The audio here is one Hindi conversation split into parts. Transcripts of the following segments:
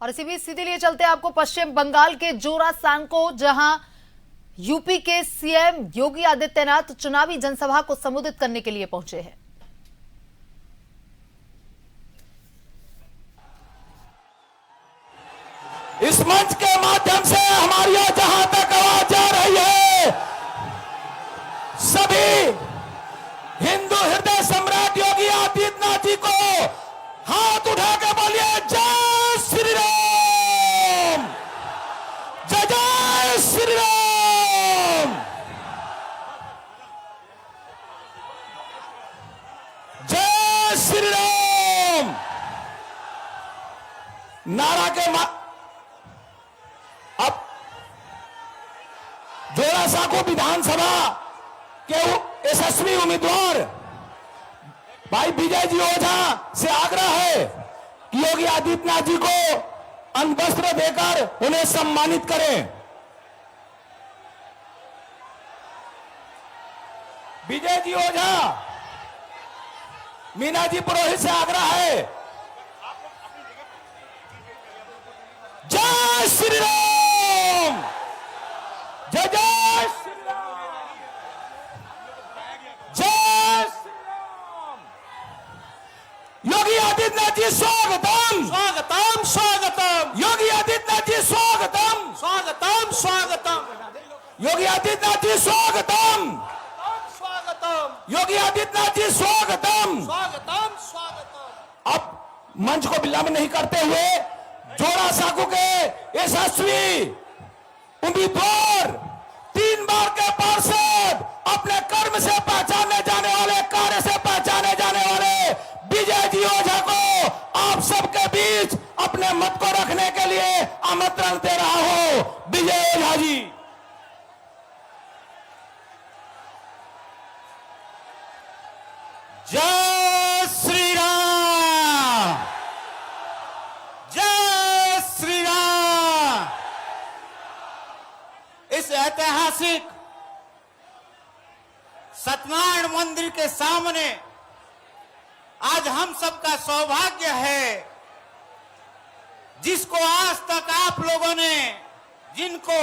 और इसी बीच सीधे लिए चलते हैं आपको पश्चिम बंगाल के जोरासांग को, जहां यूपी के सीएम योगी आदित्यनाथ चुनावी जनसभा को संबोधित करने के लिए पहुंचे हैं। इस मंच के माध्यम से हमारी जहां तक आवाज जा रही है, सभी हिंदू हृदय सम्राट योगी आदित्यनाथ जी को हाथ उठा के बोलिए जय श्री राम, जय जय श्री राम, जय श्री राम नारा के अब जोरासांको विधानसभा के यशस्वी उम्मीदवार भाई विजय जी ओझा से आग्रह है कि योगी आदित्यनाथ जी को अंगवस्त्र देकर उन्हें सम्मानित करें। विजय जी ओझा, मीना जी पुरोहित से आग्रह है। जय श्री राम, जय जय श्री राम, जय श्री राम। योगी आदित्यनाथ जी स्वागतम, स्वागतम स्वागतम, योगी आदित्यनाथ जी स्वागतम, स्वागतम स्वागतम, योगी आदित्यनाथ जी स्वागतम, स्वागतम, योगी आदित्यनाथ जी स्वागतम। स्वागतम स्वागतम। अब मंच को विलंब नहीं करते हुए जोरासांको के यशस्वी उम्मीदवार, 3 बार के पार्षद, अपने कर्म से पहचाने जाने वाले, कार्य से पहचाने जाने वाले विजय जी ओझा को आप सबके बीच अपने मत को रखने के लिए आमंत्रण दे रहा हूं। विजय ओझा जी, जय श्री राम, जय श्री राम। इस ऐतिहासिक सत्यनारायण मंदिर के सामने आज हम सबका सौभाग्य है, जिसको आज तक आप लोगों ने जिनको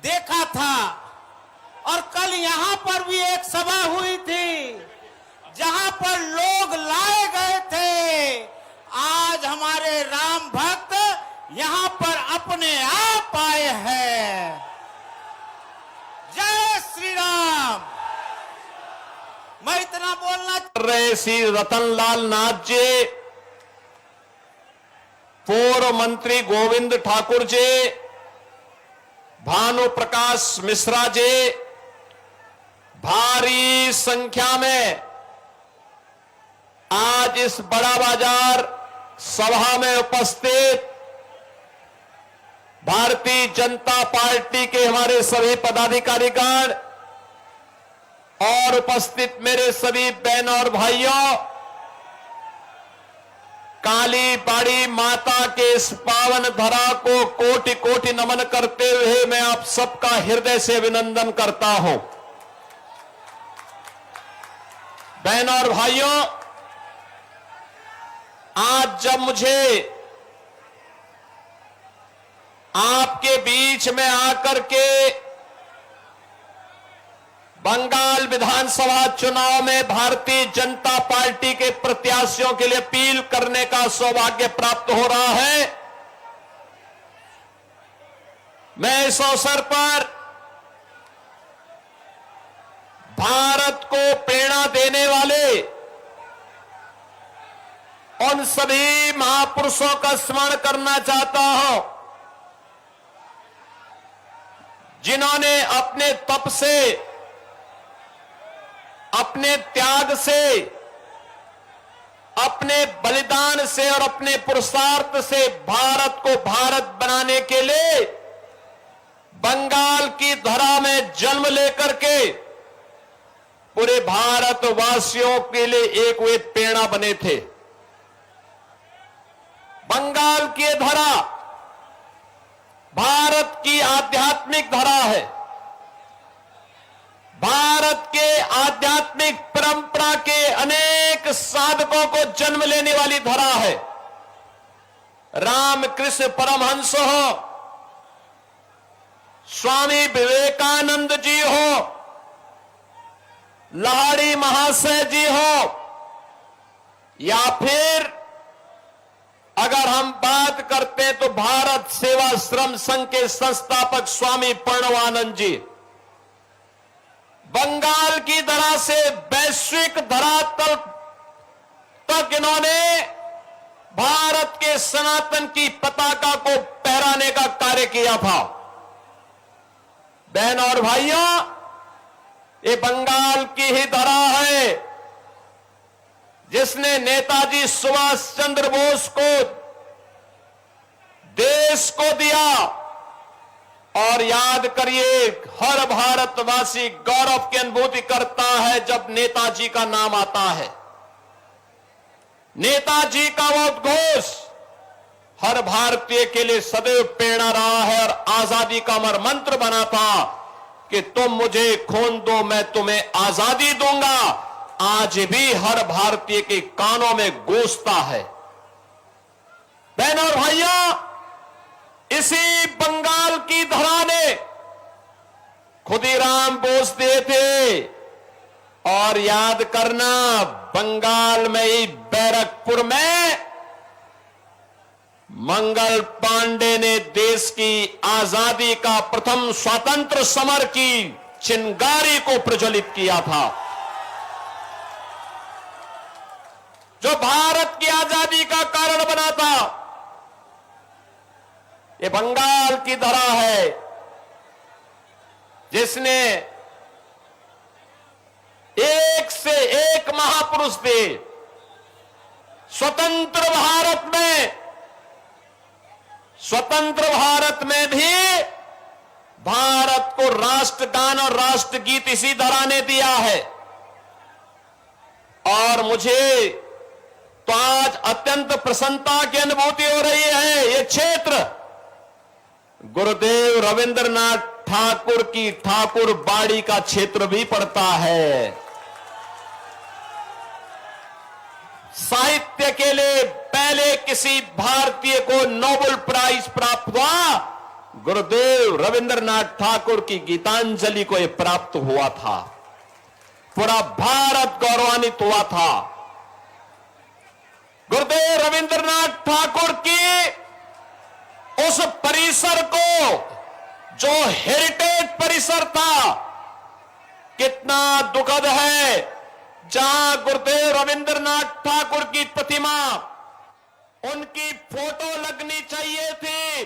देखा था, और कल यहां पर भी एक सभा हुई थी जहां पर लोग लाए गए थे। आज हमारे राम भक्त यहां पर अपने आप आए हैं। जय श्री राम। मैं इतना बोलना रहे श्री रतनलाल नाथ जी, पूर्व मंत्री गोविंद ठाकुर जी, भानु प्रकाश मिश्रा जी, भारी संख्या में आज इस बड़ा बाजार सभा में उपस्थित भारतीय जनता पार्टी के हमारे सभी पदाधिकारीगण और उपस्थित मेरे सभी बहन और भाइयों, काली बाड़ी माता के इस पावन धरा को कोटि कोटि नमन करते हुए मैं आप सबका हृदय से अभिनंदन करता हूं। बहन और भाइयों, आज जब मुझे आपके बीच में आकर के बंगाल विधानसभा चुनाव में भारतीय जनता पार्टी के प्रत्याशियों के लिए अपील करने का सौभाग्य प्राप्त हो रहा है, मैं इस अवसर पर भारत को प्रेरणा देने वाले उन सभी महापुरुषों का स्मरण करना चाहता हूं, जिन्होंने अपने तप से, अपने त्याग से, अपने बलिदान से और अपने पुरुषार्थ से भारत को भारत बनाने के लिए बंगाल की धरा में जन्म लेकर के पूरे भारतवासियों के लिए एक वे प्रेरणा बने थे। बंगाल की धरा भारत की आध्यात्मिक धरा है, भारत के आध्यात्मिक परंपरा के अनेक साधकों को जन्म लेने वाली धरा है। रामकृष्ण परमहंस हो, स्वामी विवेकानंद जी हो, लाहिड़ी महाशय जी हो, या फिर अगर हम बात करते हैं तो भारत सेवाश्रम संघ के संस्थापक स्वामी प्रणवानंद जी, बंगाल की धरा से वैश्विक धरातल तक इन्होंने भारत के सनातन की पताका को फहराने का कार्य किया था। बहन और भाइयों, ये बंगाल की ही धरा है जिसने नेताजी सुभाष चंद्र बोस को देश को दिया। और याद करिए, हर भारतवासी गौरव की अनुभूति करता है जब नेताजी का नाम आता है। नेताजी का वो उद्घोष हर भारतीय के लिए सदैव प्रेरणा रहा है और आजादी का अमर मंत्र बना था कि तुम मुझे खून दो, मैं तुम्हें आजादी दूंगा। आज भी हर भारतीय के कानों में गूंजता है। बहनों और भाइयों, इसी बंगाल की धरा ने खुदीराम बोस दिए थे। और याद करना, बंगाल में ही बैरकपुर में मंगल पांडे ने देश की आजादी का प्रथम स्वतंत्र समर की चिंगारी को प्रज्वलित किया था, जो भारत की आजादी का कारण बना था। ये बंगाल की धरा है जिसने एक से एक महापुरुष थे। स्वतंत्र भारत में भी भारत को राष्ट्रगान और राष्ट्रगीत इसी धरा ने दिया है। और मुझे तो आज अत्यंत प्रसन्नता की अनुभूति हो रही है। ये क्षेत्र गुरुदेव रविंद्रनाथ ठाकुर की ठाकुर बाड़ी का क्षेत्र भी पड़ता है। साहित्य के लिए पहले किसी भारतीय को नोबेल प्राइज प्राप्त हुआ, गुरुदेव रविंद्रनाथ ठाकुर की गीतांजलि को यह प्राप्त हुआ था। पूरा भारत गौरवान्वित हुआ था। गुरुदेव रविंद्रनाथ ठाकुर की उस परिसर को, जो हेरिटेज परिसर था, कितना दुखद है, जहां गुरुदेव रविंद्रनाथ ठाकुर की प्रतिमा, उनकी फोटो लगनी चाहिए थी,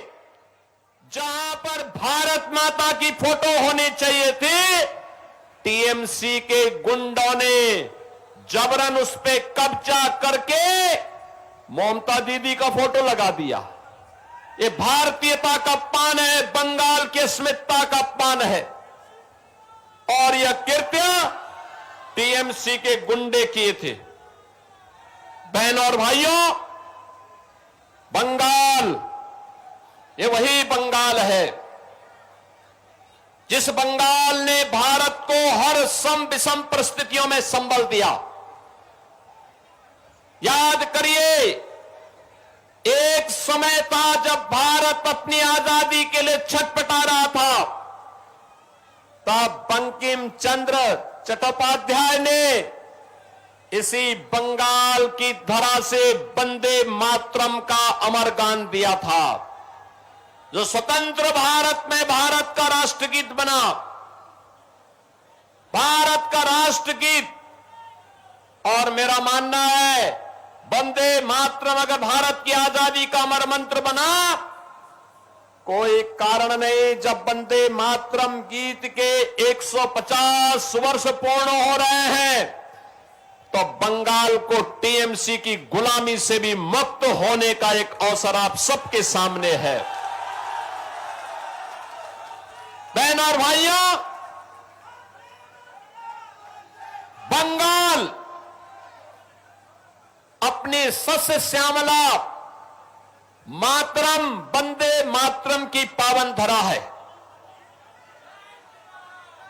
जहां पर भारत माता की फोटो होनी चाहिए थी, टीएमसी के गुंडों ने जबरन उस पे कब्जा करके ममता दीदी का फोटो लगा दिया। ये भारतीयता का अपमान है, बंगाल की अस्मिता का अपमान है। और यह कृत्य टीएमसी के गुंडे किए थे। बहनों और भाइयों, बंगाल, ये वही बंगाल है जिस बंगाल ने भारत को हर सम विषम परिस्थितियों में संबल दिया। याद करिए, एक समय था जब भारत अपनी आजादी के लिए छटपटा रहा था, तब बंकिम चंद्र चट्टोपाध्याय ने इसी बंगाल की धरा से वंदे मातरम का अमर गान दिया था, जो स्वतंत्र भारत में भारत का राष्ट्रगीत बना। भारत का राष्ट्रगीत, और मेरा मानना है, वंदे मातरम अगर भारत की आजादी का अमर मंत्र बना, कोई कारण नहीं जब वंदे मातरम गीत के 150 वर्ष पूर्ण हो रहे हैं तो बंगाल को टीएमसी की गुलामी से भी मुक्त होने का एक अवसर आप सबके सामने है। बहन और भाइयों, बंगाल अपनी सस्य श्यामला मातरम, वंदे मातरम की पावन धरा है।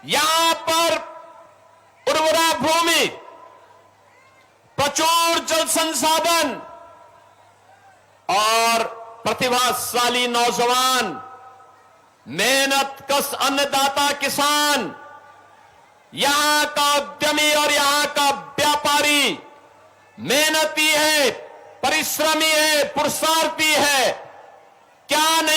यहां पर उर्वरा भूमि, प्रचुर जल संसाधन और प्रतिभाशाली नौजवान, मेहनत कश अन्नदाता किसान, यहां का उद्यमी और यहां का व्यापारी मेहनती है, परिश्रमी है, पुरुषार्थी है। क्या नहीं